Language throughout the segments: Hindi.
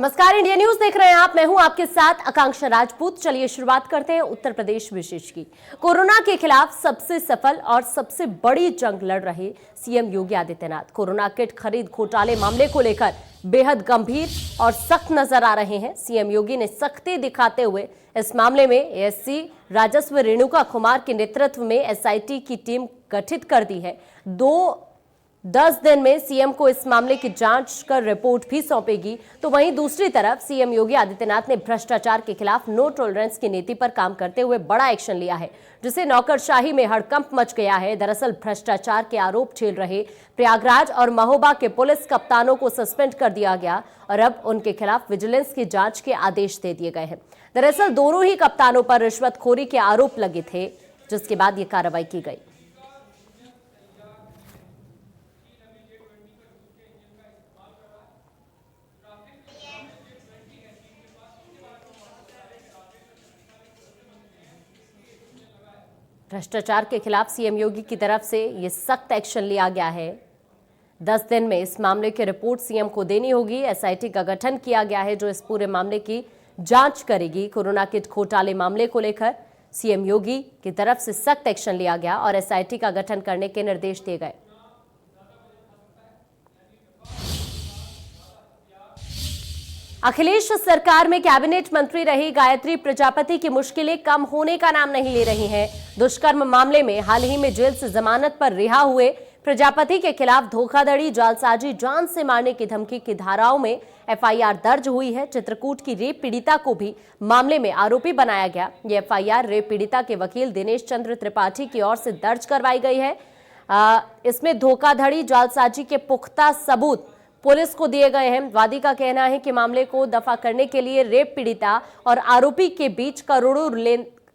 नमस्कार, इंडिया न्यूज देख रहे हैं आप। मैं हूं आपके साथ आकांक्षा राजपूत। चलिए शुरुआत करते हैं उत्तर प्रदेश विशेष की। कोरोना के खिलाफ सबसे सफल और सबसे बड़ी जंग लड़ रहे CM Yogi Adityanath corona kit खरीद घोटाले मामले को लेकर बेहद गंभीर और सख्त नजर आ रहे हैं। सीएम योगी ने सख्ती दिखाते हुए इस मामले में एएससी राजस्व रेणुका कुमार के नेतृत्व में एसआईटी की टीम गठित कर दी है। 10 दिन में सीएम को इस मामले की जांच कर रिपोर्ट भी सौंपेगी। तो वहीं दूसरी तरफ सीएम योगी आदित्यनाथ ने भ्रष्टाचार के खिलाफ नो टॉलरेंस की नीति पर काम करते हुए बड़ा एक्शन लिया है, जिसे नौकरशाही में हड़कंप मच गया है। दरअसल भ्रष्टाचार के आरोप झेल रहे प्रयागराज और महोबा के पुलिस कप्तानों को सस्पेंड कर दिया गया और अब उनके खिलाफ विजिलेंस की जांच के आदेश दे दिए गए हैं। दरअसल दोनों ही कप्तानों पर रिश्वतखोरी के आरोप लगे थे, जिसके बाद ये कार्रवाई की गई। भ्रष्टाचार के खिलाफ सीएम योगी की तरफ से ये सख्त एक्शन लिया गया है। 10 दिन में इस मामले की रिपोर्ट सीएम को देनी होगी। एसआईटी का गठन किया गया है जो इस पूरे मामले की जांच करेगी। कोरोना किट घोटाले मामले को लेकर सीएम योगी की तरफ से सख्त एक्शन लिया गया और एसआईटी का गठन करने के निर्देश दिए गए। अखिलेश सरकार में कैबिनेट मंत्री रही गायत्री प्रजापति की मुश्किलें कम होने का नाम नहीं ले रही हैं। दुष्कर्म मामले में हाल ही में जेल से जमानत पर रिहा हुए प्रजापति के खिलाफ धोखाधड़ी, जालसाजी, जान से मारने की धमकी की धाराओं में एफआईआर दर्ज हुई है। चित्रकूट की रेप पीड़िता को भी मामले में आरोपी बनाया गया। ये एफआईआर रेप पीड़िता के वकील दिनेश चंद्र त्रिपाठी की ओर से दर्ज करवाई गई है। इसमें धोखाधड़ी, जालसाजी के पुख्ता सबूत पुलिस को दिए गए हैं। वादी का कहना है कि मामले को दफा करने के लिए रेप पीड़िता और आरोपी के बीच करोड़ों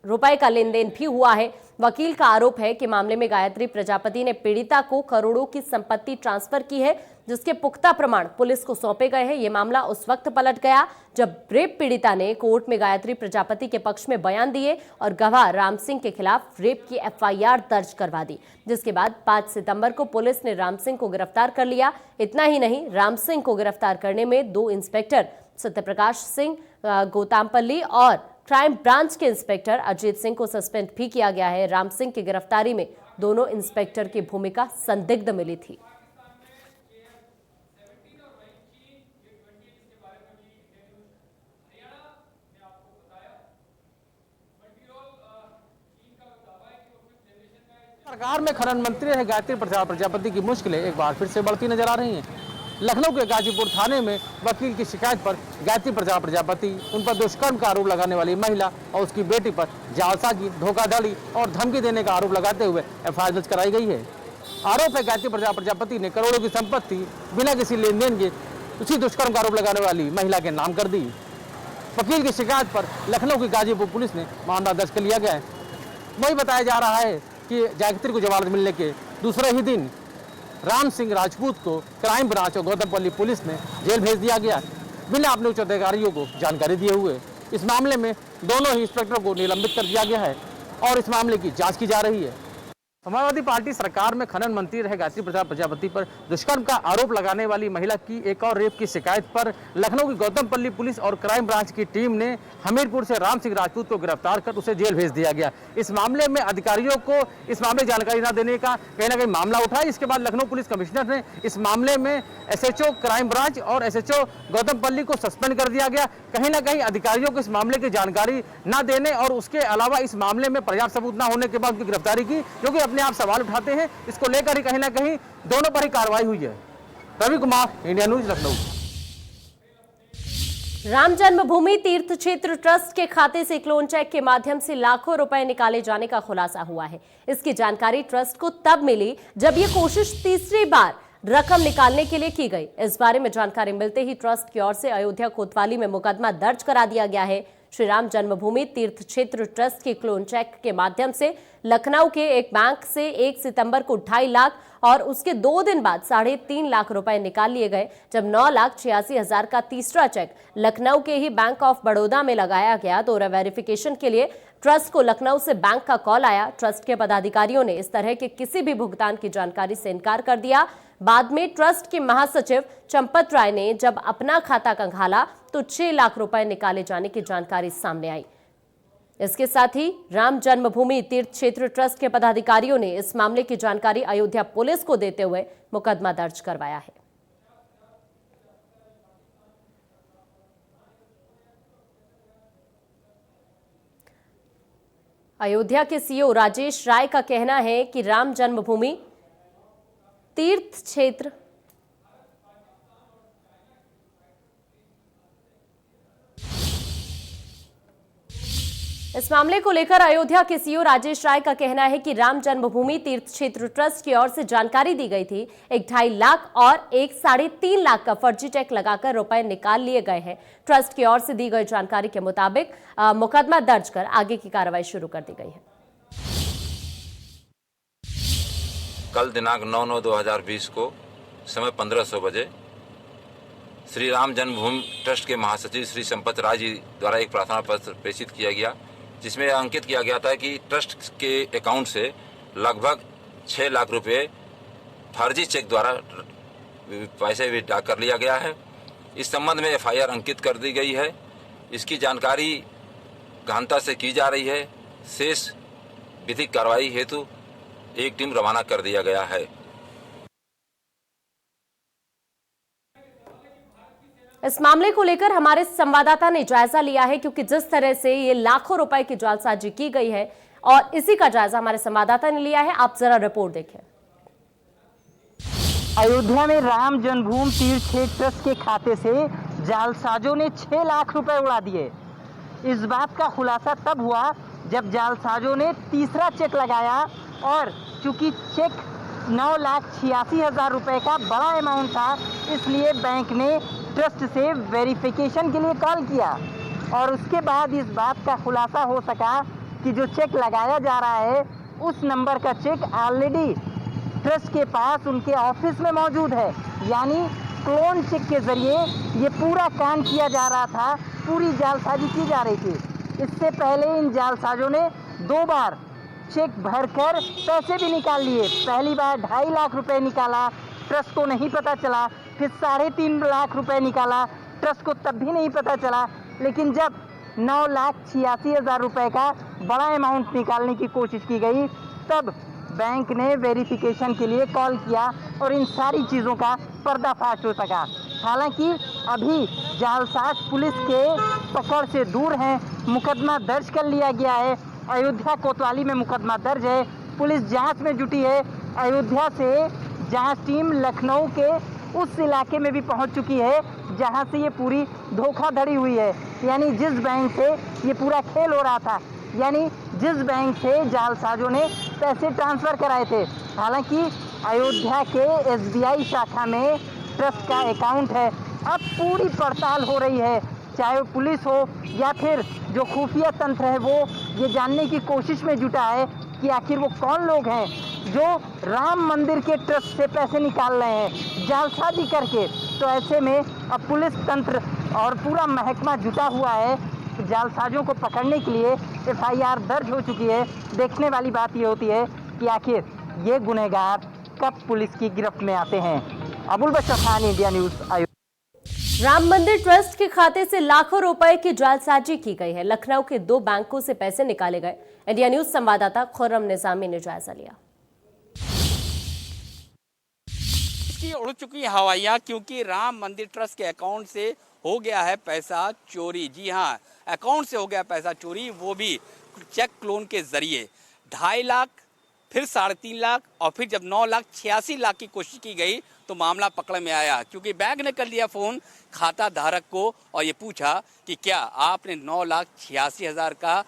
रुपए का लेन देन भी हुआ है। वकील का आरोप है कि मामले में गायत्री प्रजापति ने पीड़िता को करोड़ों की संपत्ति ट्रांसफर की है, जिसके पुख्ता प्रमाण पुलिस को सौंपे गए हैं। यह मामला उस वक्त पलट गया जब रेप पीड़िता ने कोर्ट में गायत्री प्रजापति के पक्ष में बयान दिए और गवाह राम सिंह के खिलाफ रेप की एफआईआर दर्ज करवा दी, जिसके बाद 5 सितंबर को पुलिस ने राम सिंह को गिरफ्तार कर लिया। इतना ही नहीं, राम सिंह को गिरफ्तार करने में 2 इंस्पेक्टर सत्यप्रकाश सिंह गोतामपल्ली और क्राइम ब्रांच के इंस्पेक्टर अजीत सिंह को सस्पेंड भी किया गया है। राम सिंह की गिरफ्तारी में दोनों इंस्पेक्टर की भूमिका संदिग्ध मिली थी। सरकार में खनन मंत्री रहे गायत्री प्रजापति की मुश्किलें एक बार फिर से बढ़ती नजर आ रही हैं। लखनऊ के गाजीपुर थाने में वकील की शिकायत पर गायत्री प्रजापति, उन पर दुष्कर्म का आरोप लगाने वाली महिला और उसकी बेटी पर जालसाजी, धोखाधड़ी और धमकी देने का आरोप लगाते हुए एफआईआर दर्ज कराई गई है। आरोप है गायत्री प्रजापति ने करोड़ों की संपत्ति बिना किसी लेन देन के उसी दुष्कर्म का आरोप लगाने वाली महिला के नाम कर दी। वकील की शिकायत पर लखनऊ की गाजीपुर पुलिस ने मामला दर्ज कर लिया गया है। वही बताया जा रहा है कि गायत्री को जमानत मिलने के दूसरे ही दिन राम सिंह राजपूत को क्राइम ब्रांच और गौतमपल्ली पुलिस ने जेल भेज दिया गया, बिना अपने उच्च अधिकारियों को जानकारी दिए हुए। इस मामले में दोनों ही इंस्पेक्टरों को निलंबित कर दिया गया है और इस मामले की जांच की जा रही है। समाजवादी पार्टी सरकार में खनन मंत्री रहे गायत्री प्रजापति पर दुष्कर्म का आरोप लगाने वाली महिला की एक और रेप की शिकायत पर लखनऊ की गौतमपल्ली पुलिस और क्राइम ब्रांच की टीम ने हमीरपुर से राम सिंह राजपूत को गिरफ्तार कर उसे जेल भेज दिया गया। इस मामले में अधिकारियों को इस मामले की जानकारी न देने का कहीं ना कहीं मामला उठा। इसके बाद लखनऊ पुलिस कमिश्नर ने इस मामले में एसएचओ क्राइम ब्रांच और एसएचओ गौतमपल्ली को सस्पेंड कर दिया गया। कहीं ना कहीं अधिकारियों को इस मामले की जानकारी न देने और उसके अलावा इस मामले में पर्याप्त सबूत न होने के बाद उनकी गिरफ्तारी की, क्योंकि अपने आप सवाल उठाते हैं। इसको लेकर ही कहीं ना कहीं दोनों पर ही कार्रवाई हुई है। Ravi Kumar, India news, Lucknow. राम जन्मभूमि तीर्थ क्षेत्र ट्रस्ट के खाते से क्लोन चेक के माध्यम से लाखों रुपए निकाले जाने का खुलासा हुआ है। इसकी जानकारी ट्रस्ट को तब मिली जब ये कोशिश तीसरी बार रकम निकालने के लिए की गई। इस बारे में जानकारी मिलते ही ट्रस्ट की ओर से अयोध्या कोतवाली में मुकदमा दर्ज करा दिया गया है। श्री राम जन्मभूमि तीर्थ क्षेत्र ट्रस्ट के क्लोन चेक के माध्यम से लखनऊ के एक बैंक से 1 सितंबर को 2.5 लाख और उसके 2 दिन बाद 3.5 लाख रुपए निकाल लिए गए, जब 9,86,000 का तीसरा चेक लखनऊ के ही बैंक ऑफ बड़ौदा में लगाया गया तो वेरिफिकेशन के लिए ट्रस्ट को लखनऊ से बैंक का कॉल आया। ट्रस्ट के पदाधिकारियों ने इस तरह के किसी भी भुगतान की जानकारी से इनकार कर दिया। बाद में ट्रस्ट के महासचिव चंपत राय ने जब अपना खाता खंगाला तो 6 लाख रुपए निकाले जाने की जानकारी सामने आई। इसके साथ ही राम जन्मभूमि तीर्थ क्षेत्र ट्रस्ट के पदाधिकारियों ने इस मामले की जानकारी अयोध्या पुलिस को देते हुए मुकदमा दर्ज करवाया है। अयोध्या के सीओ राजेश राय का कहना है कि राम जन्मभूमि तीर्थ क्षेत्र इस मामले को लेकर अयोध्या के सीओ राजेश राय का कहना है कि राम जन्मभूमि तीर्थ क्षेत्र ट्रस्ट की ओर से जानकारी दी गई थी। 2.5 लाख और 3.5 लाख का फर्जी चेक लगाकर रुपए निकाल लिए गए हैं। ट्रस्ट की ओर से दी गई जानकारी के मुताबिक मुकदमा दर्ज कर आगे की कार्रवाई शुरू कर दी गई है। कल दिनांक 9/9/2020 को समय 1500 बजे श्री राम जन्मभूमि ट्रस्ट के महासचिव श्री संपत राय जी द्वारा एक प्रार्थना पत्र प्रेषित किया गया, जिसमें अंकित किया गया था कि ट्रस्ट के अकाउंट से लगभग 6 लाख रुपए फर्जी चेक द्वारा पैसे विड्रॉ कर लिया गया है। इस संबंध में एफआईआर अंकित कर दी गई है। इसकी जानकारी गहनता से की जा रही है। शेष विधिक कार्रवाई हेतु एक टीम रवाना कर दिया गया है। इस मामले को लेकर हमारे संवाददाता ने जायजा लिया है, क्योंकि जिस तरह से ये लाखों रुपए की जालसाजी की गई है और इसी का जायजा हमारे संवाददाता ने लिया है। आप जरा रिपोर्ट देखें। अयोध्या में राम जन्मभूमि तीर्थ क्षेत्र ट्रस्ट के खाते से जालसाजों ने 6 लाख रुपए उड़ा दिए। इस बात का खुलासा तब हुआ जब जालसाजों ने तीसरा चेक लगाया और चूंकि चेक 9,86,000 रुपए का बड़ा अमाउंट था, इसलिए बैंक ने ट्रस्ट से वेरिफिकेशन के लिए कॉल किया और उसके बाद इस बात का खुलासा हो सका कि जो चेक लगाया जा रहा है उस नंबर का चेक ऑलरेडी ट्रस्ट के पास उनके ऑफिस में मौजूद है। यानी क्लोन चेक के जरिए ये पूरा काम किया जा रहा था, पूरी जालसाजी की जा रही थी। इससे पहले इन जालसाजों ने 2 बार चेक भरकर पैसे भी निकाल लिए। पहली बार 2.5 लाख रुपए निकाला, ट्रस्ट को नहीं पता चला। फिर 3.5 लाख रुपए निकाला, ट्रस्ट को तब भी नहीं पता चला। लेकिन जब 9,86,000 रुपए का बड़ा अमाउंट निकालने की कोशिश की गई, तब बैंक ने वेरिफिकेशन के लिए कॉल किया और इन सारी चीज़ों का पर्दाफाश हो सका। हालांकि अभी जालसाज पुलिस के पकड़ से दूर हैं। मुकदमा दर्ज कर लिया गया है। अयोध्या कोतवाली में मुकदमा दर्ज है। पुलिस जांच में जुटी है। अयोध्या से जांच टीम लखनऊ के उस इलाके में भी पहुंच चुकी है जहां से ये पूरी धोखाधड़ी हुई है। यानी जिस बैंक से ये पूरा खेल हो रहा था, यानी जिस बैंक से जालसाजों ने पैसे ट्रांसफ़र कराए थे। हालांकि अयोध्या के SBI शाखा में ट्रस्ट का अकाउंट है। अब पूरी पड़ताल हो रही है, चाहे वो पुलिस हो या फिर जो खुफिया तंत्र है वो ये जानने की कोशिश में जुटा है कि आखिर वो कौन लोग हैं जो राम मंदिर के ट्रस्ट से पैसे निकाल रहे हैं जालसाजी करके। तो ऐसे में अब पुलिस तंत्र और पूरा महकमा जुटा हुआ है जालसाजों को पकड़ने के लिए। FIR दर्ज हो चुकी है। देखने वाली बात ये होती है कि आखिर ये गुनहगार कब पुलिस की गिरफ्त में आते हैं। अबुल बशर खान, इंडिया न्यूज़। राम मंदिर ट्रस्ट के खाते से लाखों रुपए की जालसाजी की गई है। लखनऊ के 2 बैंकों से पैसे निकाले गए। इंडिया न्यूज़ संवाददाता खुर्रम निजामी ने जायजा लिया। इसकी उड़ चुकी हवाइयाँ, क्योंकि राम मंदिर ट्रस्ट के अकाउंट से हो गया है पैसा चोरी। जी हाँ, अकाउंट से हो गया पैसा चोरी, वो भी चेक क्लोन के जरिए। 2.5 लाख, फिर 3.5 लाख और फिर जब 9,86,000 की कोशिश की गई तो मामला पकड़ में आया, क्योंकि बैंक ने कर लिया फ़ोन खाता धारक को और ये पूछा कि क्या आपने 9,86,000 का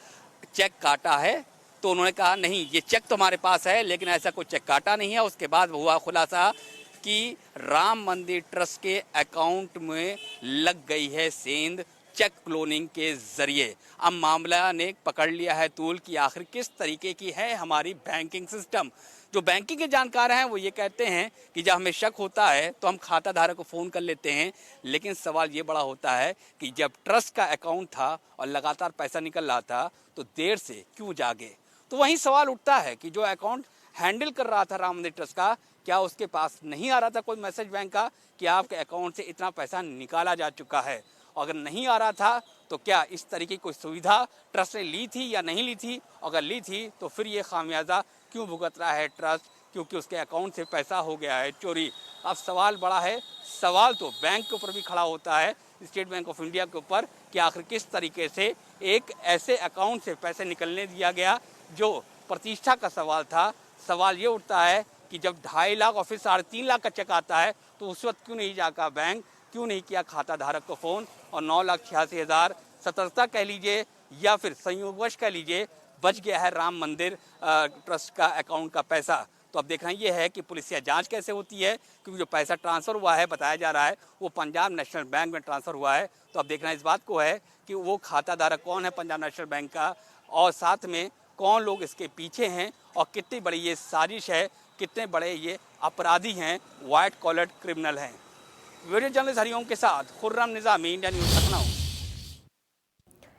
चेक काटा है। तो उन्होंने कहा नहीं, ये चेक तो हमारे पास है लेकिन ऐसा कोई चेक काटा नहीं है। उसके बाद हुआ खुलासा कि राम मंदिर ट्रस्ट के अकाउंट में लग गई है सेंध चेक क्लोनिंग के जरिए। अब मामला ने पकड़ लिया है तूल कि आखिर किस तरीके की है हमारी बैंकिंग सिस्टम। जो बैंकिंग के जानकार हैं वो ये कहते हैं कि जब हमें शक होता है तो हम खाता धारक को फ़ोन कर लेते हैं, लेकिन सवाल ये बड़ा होता है कि जब ट्रस्ट का अकाउंट था और लगातार पैसा निकल रहा था तो देर से क्यों जागे। तो वहीं सवाल उठता है कि जो अकाउंट हैंडल कर रहा था राम मंदिर ट्रस्ट का, क्या उसके पास नहीं आ रहा था कोई मैसेज बैंक का कि आपके अकाउंट से इतना पैसा निकाला जा चुका है। अगर नहीं आ रहा था तो क्या इस तरीके की कोई सुविधा ट्रस्ट ने ली थी या नहीं ली थी। अगर ली थी तो फिर ये खामियाजा क्यों भुगत रहा है ट्रस्ट, क्योंकि उसके अकाउंट से पैसा हो गया है चोरी। अब सवाल बड़ा है, सवाल तो बैंक के ऊपर भी खड़ा होता है, स्टेट बैंक ऑफ इंडिया के ऊपर, कि आखिर किस तरीके से एक ऐसे अकाउंट से पैसे निकलने दिया गया जो प्रतिष्ठा का सवाल था। सवाल ये उठता है कि जब 2.5 लाख और फिर 3.5 लाख का चेक आता है तो उस वक्त क्यों नहीं जागा बैंक, क्यों नहीं किया खाता धारक को फ़ोन, और 9,86,000 सतर्कता कह लीजिए या फिर संयोगवश कह लीजिए बच गया है राम मंदिर ट्रस्ट का अकाउंट का पैसा। तो अब देखना ये है कि पुलिस या जांच कैसे होती है, क्योंकि जो पैसा ट्रांसफ़र हुआ है बताया जा रहा है वो पंजाब नेशनल बैंक में ट्रांसफ़र हुआ है। तो अब देखना इस बात को है कि वो खाता धारक कौन है पंजाब नेशनल बैंक का, और साथ में कौन लोग इसके पीछे हैं और कितनी बड़ी ये साजिश है, कितने बड़े ये अपराधी हैं, वाइट कॉलर क्रिमिनल हैं। वीडियो जर्नलिस्ट हरिओम के साथ Khurram Nizami, India news Lucknow.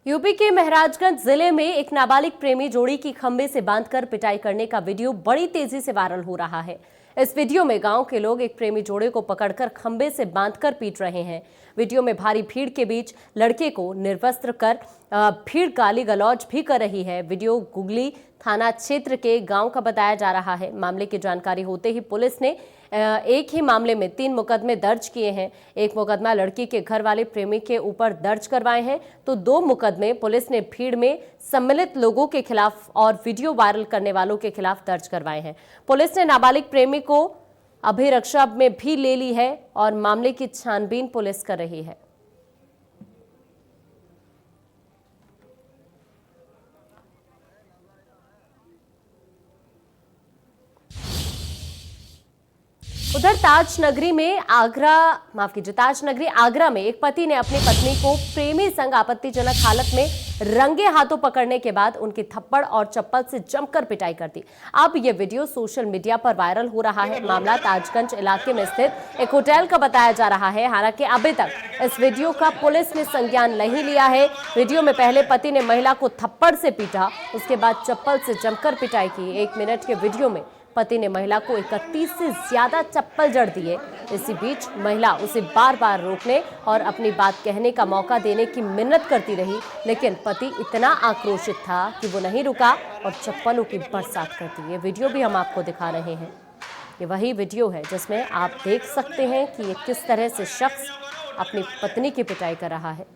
UP के महराजगंज जिले में एक नाबालिग प्रेमी जोड़ी की खंबे से बांधकर पिटाई करने का वीडियो बड़ी तेजी से वायरल हो रहा है। इस वीडियो में गांव के लोग एक प्रेमी जोड़े को पकड़कर खंबे से बांधकर पीट रहे हैं। वीडियो में भारी भीड़ के बीच लड़के को निर्वस्त्र कर भीड़ गाली गलौज भी कर रही है। वीडियो गुगली थाना क्षेत्र के गांव का बताया जा रहा है। मामले की जानकारी होते ही पुलिस ने एक ही मामले में 3 मुकदमे दर्ज किए हैं। एक मुकदमा लड़की के घर वाले प्रेमी के ऊपर दर्ज करवाए हैं तो 2 मुकदमे पुलिस ने भीड़ में सम्मिलित लोगों के खिलाफ और वीडियो वायरल करने वालों के खिलाफ दर्ज करवाए हैं। पुलिस ने नाबालिग प्रेमी को अभिरक्षा में भी ले ली है और मामले की छानबीन पुलिस कर रही है। उधर ताज नगरी आगरा में एक पति ने अपनी पत्नी को प्रेमी संग आपत्तिजनक हालत में रंगे हाथों पकड़ने के बाद उनकी थप्पड़ और चप्पल से जमकर पिटाई कर दी। अब यह वीडियो सोशल मीडिया पर वायरल हो रहा है। मामला ताजगंज इलाके में स्थित एक होटल का बताया जा रहा है। हालांकि अभी तक इस वीडियो का पुलिस ने संज्ञान नहीं लिया है। वीडियो में पहले पति ने महिला को थप्पड़ से पीटा, उसके बाद चप्पल से जमकर पिटाई की। 1 मिनट के वीडियो में पति ने महिला को 31 से ज्यादा चप्पल जड़ दिए। इसी बीच महिला उसे बार बार रोकने और अपनी बात कहने का मौका देने की मिन्नत करती रही, लेकिन पति इतना आक्रोशित था कि वो नहीं रुका और चप्पलों की बरसात कर दी। ये वीडियो भी हम आपको दिखा रहे हैं। ये वही वीडियो है जिसमें आप देख सकते हैं कि ये किस तरह से शख्स अपनी पत्नी की पिटाई कर रहा है।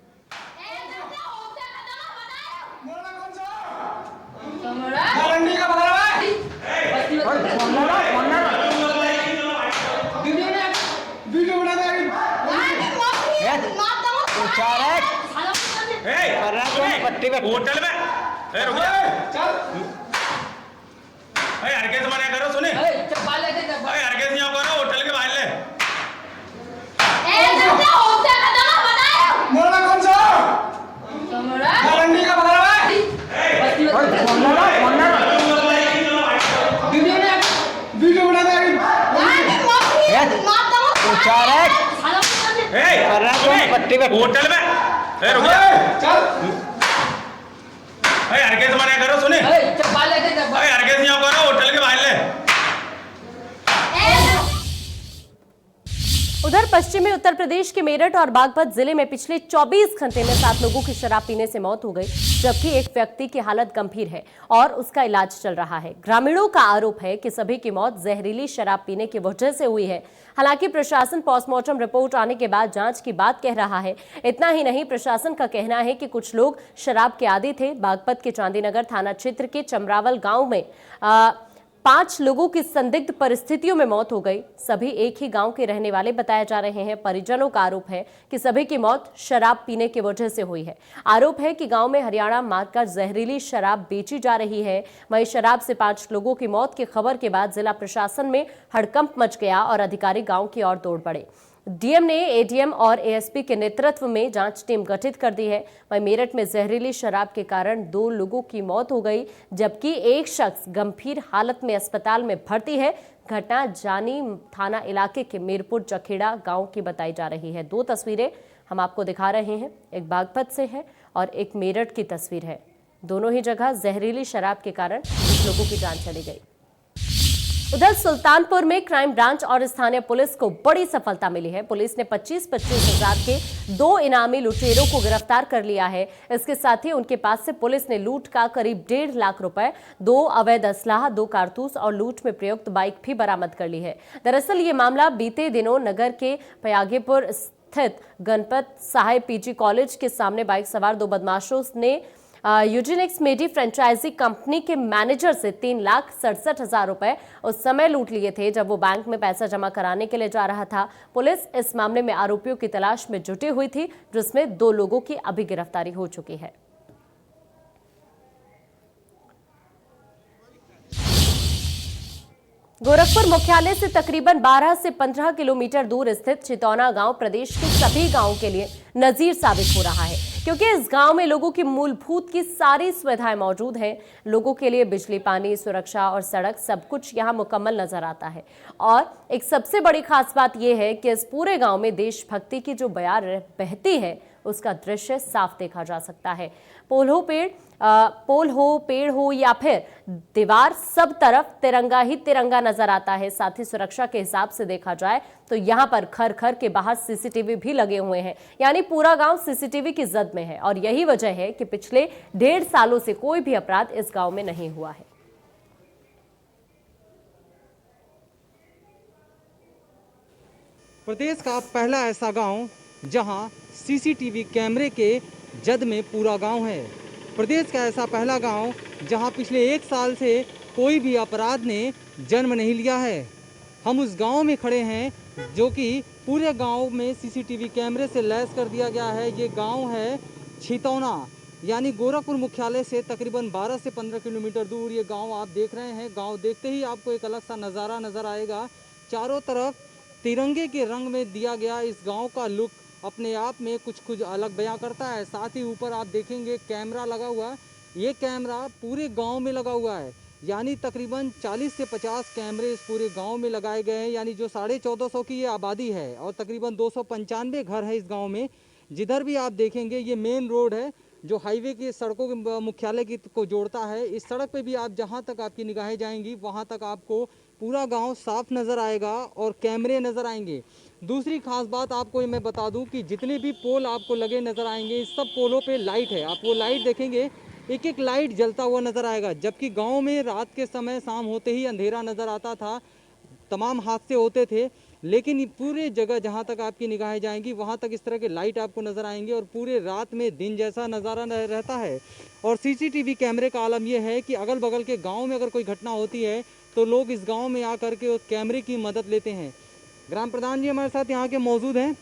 होटल में रुक जा, हरकेस मना करो, सुने हरकेस नहीं करो, होटल के बाहर ले कौन सा का वीडियो बना होटल में रुक जा, हरकेस मना करो, सुने हरकेस नहीं करो, होटल के बाहर ले। उधर पश्चिमी उत्तर प्रदेश के मेरठ और बागपत जिले में पिछले 24 घंटे में 7 लोगों की शराब पीने से मौत हो गई, जबकि एक व्यक्ति की हालत गंभीर है और उसका इलाज चल रहा है। ग्रामीणों का आरोप है कि सभी की मौत जहरीली शराब पीने की वजह से हुई है। हालांकि प्रशासन पोस्टमार्टम रिपोर्ट आने के बाद जांच की बात कह रहा है। इतना ही नहीं, प्रशासन का कहना है कि कुछ लोग शराब के आदी थे। बागपत के चांदीनगर थाना क्षेत्र के चमरावल गांव में 5 लोगों की संदिग्ध परिस्थितियों में मौत हो गई। सभी एक ही गांव के रहने वाले बताए जा रहे हैं। परिजनों का आरोप है कि सभी की मौत शराब पीने की वजह से हुई है। आरोप है कि गांव में हरियाणा मार्ग का जहरीली शराब बेची जा रही है। वहीं शराब से 5 लोगों की मौत की खबर के बाद जिला प्रशासन में हड़कंप मच गया और अधिकारी गांव की ओर दौड़ पड़े। डीएम ने एडीएम और एएसपी के नेतृत्व में जांच टीम गठित कर दी है। वहीं मेरठ में जहरीली शराब के कारण 2 लोगों की मौत हो गई, जबकि एक शख्स गंभीर हालत में अस्पताल में भर्ती है। घटना जानी थाना इलाके के मीरपुर जखेड़ा गांव की बताई जा रही है। 2 तस्वीरें हम आपको दिखा रहे हैं, एक बागपत से है और एक मेरठ की तस्वीर है। दोनों ही जगह जहरीली शराब के कारण कुछ लोगों की जान चली गई। उधर सुल्तानपुर में क्राइम ब्रांच और स्थानीय पुलिस को बड़ी सफलता मिली है। पुलिस ने 25-25 हजार के 2 इनामी लुटेरों को गिरफ्तार कर लिया है। इसके साथ ही उनके पास से पुलिस ने लूट का करीब 1.5 लाख रुपए, 2 अवैध असलाह, 2 कारतूस और लूट में प्रयुक्त बाइक भी बरामद कर ली है। दरअसल ये मामला बीते दिनों नगर के पयागेपुर स्थित गणपत साहेब पीजी कॉलेज के सामने बाइक सवार 2 बदमाशों ने यूजिनिक्स मेडी फ्रेंचाइजी कंपनी के मैनेजर से 3,67,000 रुपए उस समय लूट लिए थे जब वो बैंक में पैसा जमा कराने के लिए जा रहा था। पुलिस इस मामले में आरोपियों की तलाश में जुटी हुई थी, जिसमें 2 लोगों की अभी गिरफ्तारी हो चुकी है। गोरखपुर मुख्यालय से तकरीबन 12 से 15 किलोमीटर दूर स्थित चितौना गांव प्रदेश के सभी गांवों के लिए नजीर साबित हो रहा है, क्योंकि इस गांव में लोगों की मूलभूत की सारी सुविधाएं मौजूद हैं। लोगों के लिए बिजली, पानी, सुरक्षा और सड़क सब कुछ यहां मुकम्मल नजर आता है। और एक सबसे बड़ी खास बात यह है कि इस पूरे गांव में देशभक्ति की जो बयार बहती है उसका दृश्य साफ देखा जा सकता है। पोल हो, पेड़ हो या फिर दीवार, सब तरफ तिरंगा ही तिरंगा नजर आता है। साथ ही सुरक्षा के हिसाब से देखा जाए तो यहाँ पर घर घर के बाहर सीसीटीवी भी लगे हुए हैं, यानी पूरा गांव सीसीटीवी की जद में है। और यही वजह है कि पिछले 1.5 सालों से कोई भी अपराध इस गांव में नहीं हुआ है। प्रदेश का पहला ऐसा गांव जहां सीसीटीवी कैमरे के जद में पूरा गांव है। प्रदेश का ऐसा पहला गांव जहां पिछले 1 साल से कोई भी अपराध ने जन्म नहीं लिया है। हम उस गांव में खड़े हैं जो कि पूरे गांव में सीसीटीवी कैमरे से लैस कर दिया गया है। ये गांव है चितौना, यानी गोरखपुर मुख्यालय से तकरीबन 12 से 15 किलोमीटर दूर ये गांव आप देख रहे हैं। गांव देखते ही आपको एक अलग सा नज़ारा नज़र आएगा। चारों तरफ तिरंगे के रंग में दिया गया इस गांव का लुक अपने आप में कुछ अलग बयां करता है। साथ ही ऊपर आप देखेंगे कैमरा लगा हुआ है। ये कैमरा पूरे गांव में लगा हुआ है, यानी तकरीबन 40 से 50 कैमरे इस पूरे गांव में लगाए गए हैं। यानी जो 1450 की ये आबादी है और तकरीबन 295 घर है इस गांव में। जिधर भी आप देखेंगे ये मेन रोड है जो हाईवे की सड़कों के मुख्यालय की को जोड़ता है। इस सड़क पे भी आप जहां तक आपकी निगाहें जाएंगी वहां तक आपको पूरा गांव साफ नज़र आएगा और कैमरे नज़र आएंगे। दूसरी खास बात आपको मैं बता दूं कि जितने भी पोल आपको लगे नज़र आएंगे, इस सब पोलों पे लाइट है। आप वो लाइट देखेंगे, एक एक लाइट जलता हुआ नज़र आएगा। जबकि गांव में रात के समय शाम होते ही अंधेरा नज़र आता था, तमाम हादसे होते थे, लेकिन पूरे जगह जहां तक आपकी निगाहें जाएंगी वहां तक इस तरह के लाइट आपको नज़र आएंगे और पूरे रात में दिन जैसा नज़ारा रहता है। और सीसीटीवी कैमरे का आलम यह है कि अगल बगल के गाँव में अगर कोई घटना होती है तो लोग इस गांव में आकर के उस कैमरे की मदद लेते हैं। ग्राम प्रधान जी हमारे साथ यहाँ के मौजूद हैं।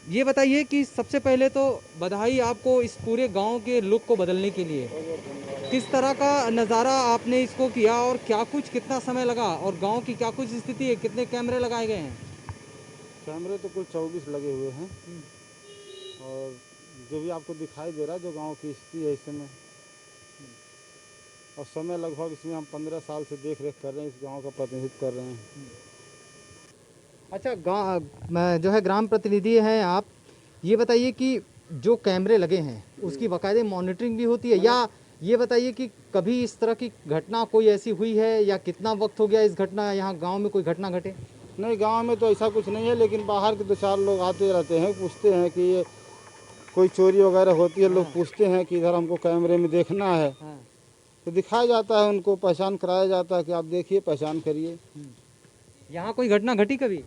ये बताइए कि सबसे पहले तो बधाई आपको इस पूरे गांव के लुक को बदलने के लिए। किस तरह का नज़ारा आपने इसको किया और क्या कुछ कितना समय लगा और गांव की क्या कुछ स्थिति है, कितने कैमरे लगाए गए हैं? कैमरे तो कुल 24 लगे हुए हैं और जो भी आपको दिखाई दे रहा है जो गांव की स्थिति है इस समय, और समय लगभग इसमें हम 15 साल से देख रेख कर रहे हैं, इस गांव का प्रतिनिधित्व कर रहे हैं। अच्छा, गाँव जो है ग्राम प्रतिनिधि हैं आप, ये बताइए कि जो कैमरे लगे हैं उसकी बाकायदे मॉनिटरिंग भी होती है, या ये बताइए कि कभी इस तरह की घटना कोई ऐसी हुई है या कितना वक्त हो गया इस घटना यहाँ गांव में कोई घटना घटे? नहीं, गांव में तो ऐसा कुछ नहीं है, लेकिन बाहर के 2-4 लोग आते रहते हैं, पूछते हैं कि ये कोई चोरी वगैरह होती है, लोग पूछते हैं कि इधर हमको कैमरे में देखना है, तो दिखाया जाता है, उनको पहचान कराया जाता है कि आप देखिए, पहचान करिए। यहाँ कोई घटना घटी कभी?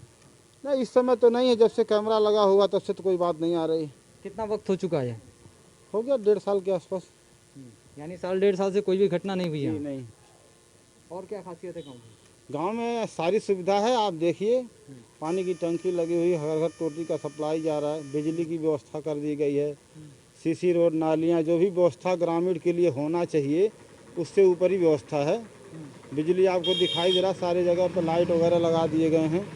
नहीं, इस समय तो नहीं है। जब से कैमरा लगा हुआ तब से तो कोई बात नहीं आ रही। कितना वक्त हो चुका है? हो गया 1.5 साल के आसपास। यानी 1.5 साल से कोई भी घटना नहीं हुई है? नहीं। और क्या खासियत है गाँव में? गांव में सारी सुविधा है, आप देखिए, पानी की टंकी लगी हुई, हर घर टोटी का सप्लाई जा रहा है, बिजली की व्यवस्था कर दी गई है, सीसी रोड, नालियाँ, जो भी व्यवस्था ग्रामीण के लिए होना चाहिए उससे ऊपर ही व्यवस्था है। बिजली आपको दिखाई दे रहा, सारी जगह पर लाइट वगैरह लगा दिए गए हैं।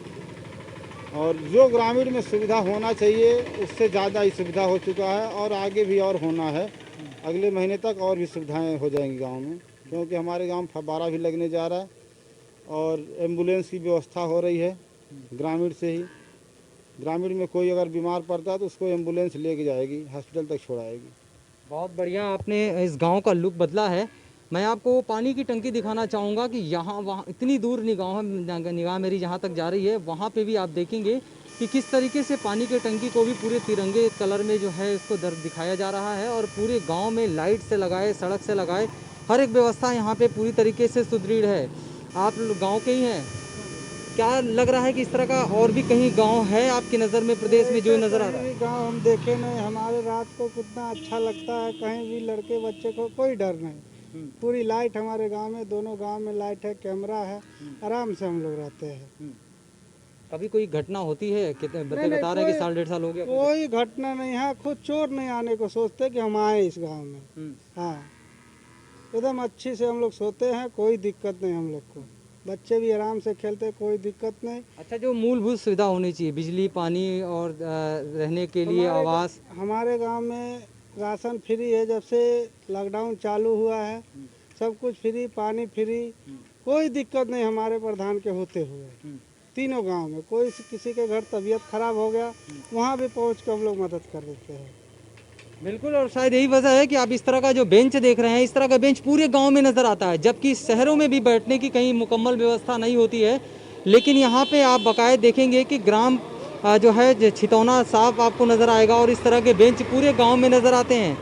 और जो ग्रामीण में सुविधा होना चाहिए उससे ज़्यादा ही सुविधा हो चुका है और आगे भी और होना है। अगले महीने तक और भी सुविधाएं हो जाएंगी गांव में, क्योंकि हमारे गांव में फव्वारा भी लगने जा रहा है और एम्बुलेंस की व्यवस्था हो रही है ग्रामीण से ही। ग्रामीण में कोई अगर बीमार पड़ता है तो उसको एम्बुलेंस लेके जाएगी, हॉस्पिटल तक छोड़ाएगी। बहुत बढ़िया आपने इस गांव का लुक बदला है। मैं आपको पानी की टंकी दिखाना चाहूँगा कि यहाँ वहाँ इतनी दूर निगाह मेरी जहाँ तक जा रही है, वहाँ पे भी आप देखेंगे कि किस तरीके से पानी की टंकी को भी पूरे तिरंगे कलर में जो है इसको दिखाया जा रहा है और पूरे गांव में लाइट से लगाए, सड़क से लगाए, हर एक व्यवस्था यहाँ पे पूरी तरीके से सुदृढ़ है। आप गाँव के ही हैं, क्या लग रहा है कि इस तरह का और भी कहीं गांव है आपकी नज़र में प्रदेश में जो नज़र आ रहा है? गांव हम देखे नहीं, हमारे रात को कितना अच्छा लगता है, कहीं भी लड़के बच्चे को कोई डर नहीं। पूरी लाइट हमारे गांव में, दोनों गांव में लाइट है, कैमरा है, आराम से हम लोग रहते हैं। कभी कोई घटना होती है? कितने बता रहे हैं कि साल 1.5 साल हो गया? कोई घटना नहीं है, खुद चोर नहीं आने को सोचते कि हम आए इस गाँव में। हाँ, एकदम अच्छी से हम लोग सोते हैं, कोई दिक्कत नहीं हम लोग को, बच्चे भी आराम से खेलते, कोई दिक्कत नहीं। अच्छा, जो मूलभूत सुविधा होनी चाहिए, बिजली, पानी और रहने के लिए आवास। हमारे गांव में राशन फ्री है, जब से लॉकडाउन चालू हुआ है सब कुछ फ्री, पानी फ्री, कोई दिक्कत नहीं हमारे प्रधान के होते हुए। तीनों गांव में कोई किसी के घर तबीयत खराब हो गया, वहाँ भी पहुँच कर हम लोग मदद कर देते हैं। बिल्कुल, और शायद यही वजह है कि आप इस तरह का जो बेंच देख रहे हैं, इस तरह का बेंच पूरे गांव में नज़र आता है, जबकि शहरों में भी बैठने की कहीं मुकम्मल व्यवस्था नहीं होती है। लेकिन यहाँ पे आप बाकायदा देखेंगे कि ग्राम जो है छितौना साफ आपको नज़र आएगा और इस तरह के बेंच पूरे गांव में नज़र आते हैं।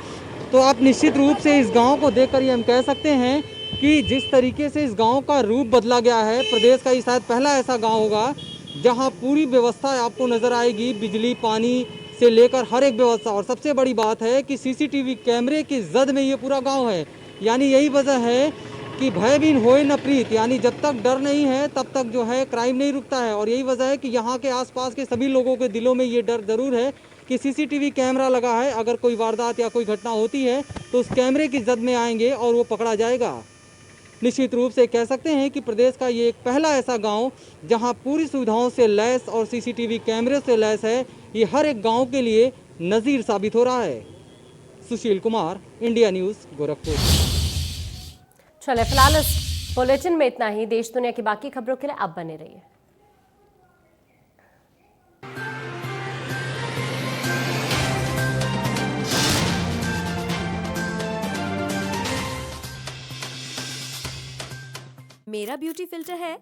तो आप निश्चित रूप से इस गांव को देखकर ये हम कह सकते हैं कि जिस तरीके से इस गांव का रूप बदला गया है, प्रदेश का ये शायद पहला ऐसा गाँव होगा जहाँ पूरी व्यवस्था आपको नज़र आएगी, बिजली, पानी से लेकर हर एक व्यवस्था। और सबसे बड़ी बात है कि सीसीटीवी कैमरे की जद में ये पूरा गांव है। यानी यही वजह है कि भय बिन होए न प्रीत, यानी जब तक डर नहीं है तब तक जो है क्राइम नहीं रुकता है। और यही वजह है कि यहाँ के आसपास के सभी लोगों के दिलों में ये डर ज़रूर है कि सीसीटीवी कैमरा लगा है, अगर कोई वारदात या कोई घटना होती है तो उस कैमरे की जद में आएंगे और वो पकड़ा जाएगा। निश्चित रूप से कह सकते हैं कि प्रदेश का ये एक पहला ऐसा गांव जहां पूरी सुविधाओं से लैस और सीसीटीवी कैमरे से लैस है। ये हर एक गांव के लिए नज़ीर साबित हो रहा है। Sushil Kumar, India news, Gorakhpur. चले फिलहाल इस बुलेटिन में इतना ही। देश दुनिया की बाकी खबरों के लिए आप बने रहिए। मेरा ब्यूटी फिल्टर है